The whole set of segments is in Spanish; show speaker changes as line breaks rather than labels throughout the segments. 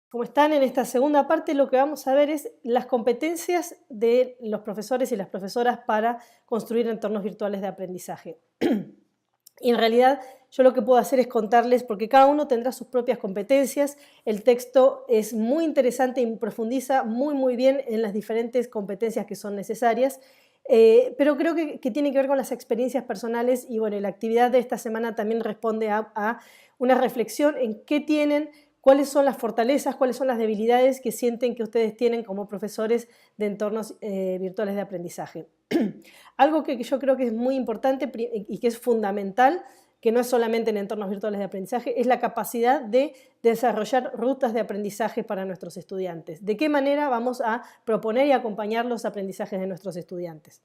Como están en esta segunda parte, lo que vamos a ver es las competencias de los profesores y las profesoras para construir entornos virtuales de aprendizaje. Y en realidad yo lo que puedo hacer es contarles, porque cada uno tendrá sus propias competencias, el texto es muy interesante y profundiza muy bien en las diferentes competencias que son necesarias, pero creo que tiene que ver con las experiencias personales y bueno, la actividad de esta semana también responde a una reflexión en qué tienen, cuáles son las fortalezas, cuáles son las debilidades que sienten que ustedes tienen como profesores de entornos virtuales de aprendizaje. Algo que yo creo que es muy importante y que es fundamental, que no es solamente en entornos virtuales de aprendizaje, es la capacidad de desarrollar rutas de aprendizaje para nuestros estudiantes. ¿De qué manera vamos a proponer y acompañar los aprendizajes de nuestros estudiantes?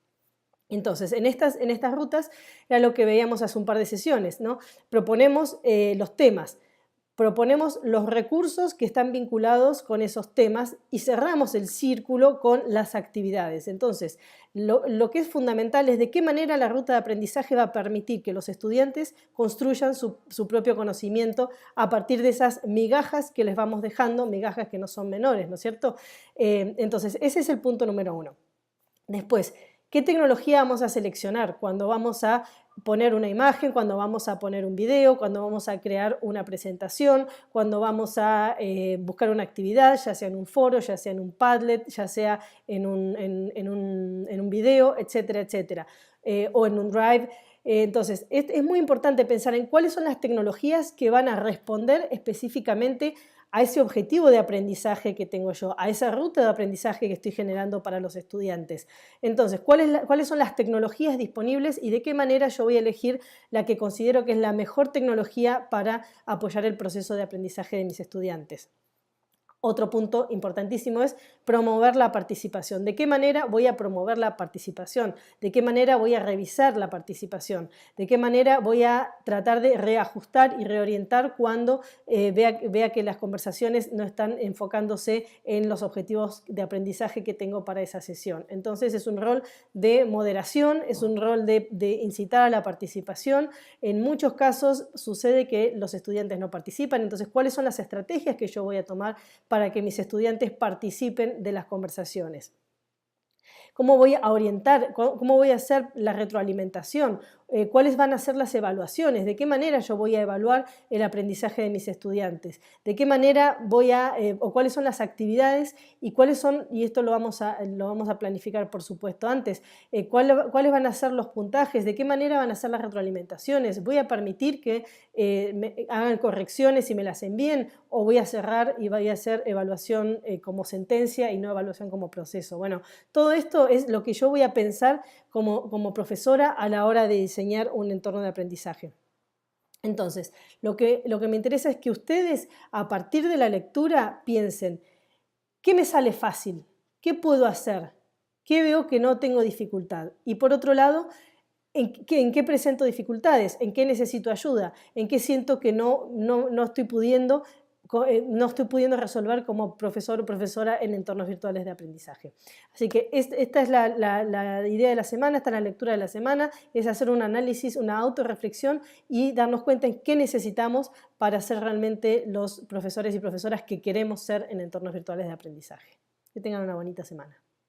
Entonces, en estas rutas era lo que veíamos hace un par de sesiones, ¿no? Proponemos los temas, proponemos los recursos que están vinculados con esos temas y cerramos el círculo con las actividades. Entonces, lo que es fundamental es de qué manera la ruta de aprendizaje va a permitir que los estudiantes construyan su propio conocimiento a partir de esas migajas que les vamos dejando, migajas que no son menores, ¿no es cierto? Entonces, ese es el punto número uno. Después, ¿qué tecnología vamos a seleccionar cuando vamos a poner una imagen, cuando vamos a poner un video, cuando vamos a crear una presentación, cuando vamos a buscar una actividad, ya sea en un foro, ya sea en un Padlet, ya sea en un video, etcétera, etcétera, o en un Drive? Entonces, es muy importante pensar en cuáles son las tecnologías que van a responder específicamente a ese objetivo de aprendizaje que tengo yo, a esa ruta de aprendizaje que estoy generando para los estudiantes. Entonces, ¿cuáles son las tecnologías disponibles y de qué manera yo voy a elegir la que considero que es la mejor tecnología para apoyar el proceso de aprendizaje de mis estudiantes? Otro punto importantísimo es promover la participación. ¿De qué manera voy a promover la participación? ¿De qué manera voy a revisar la participación? ¿De qué manera voy a tratar de reajustar y reorientar cuando vea que las conversaciones no están enfocándose en los objetivos de aprendizaje que tengo para esa sesión? Entonces es un rol de moderación, es un rol de incitar a la participación. En muchos casos sucede que los estudiantes no participan, entonces ¿cuáles son las estrategias que yo voy a tomar para que mis estudiantes participen de las conversaciones? ¿Cómo voy a orientar? ¿Cómo voy a hacer la retroalimentación? ¿Cuáles van a ser las evaluaciones? ¿De qué manera yo voy a evaluar el aprendizaje de mis estudiantes? ¿De qué manera o cuáles son las actividades y cuáles son, y esto lo vamos a planificar por supuesto antes, cuáles van a ser los puntajes? ¿De qué manera van a ser las retroalimentaciones? ¿Voy a permitir que me hagan correcciones y me las envíen? ¿O voy a cerrar y voy a hacer evaluación como sentencia y no evaluación como proceso? Bueno, todo esto es lo que yo voy a pensar como profesora a la hora de diseñar un entorno de aprendizaje. Entonces, lo que me interesa es que ustedes, a partir de la lectura, piensen, ¿qué me sale fácil? ¿Qué puedo hacer? ¿Qué veo que no tengo dificultad? Y por otro lado, ¿en qué presento dificultades? ¿En qué necesito ayuda? ¿En qué siento que no estoy pudiendo resolver como profesor o profesora en entornos virtuales de aprendizaje? Así que esta es la idea de la semana, esta es la lectura de la semana, es hacer un análisis, una autorreflexión y darnos cuenta en qué necesitamos para ser realmente los profesores y profesoras que queremos ser en entornos virtuales de aprendizaje. Que tengan una bonita semana.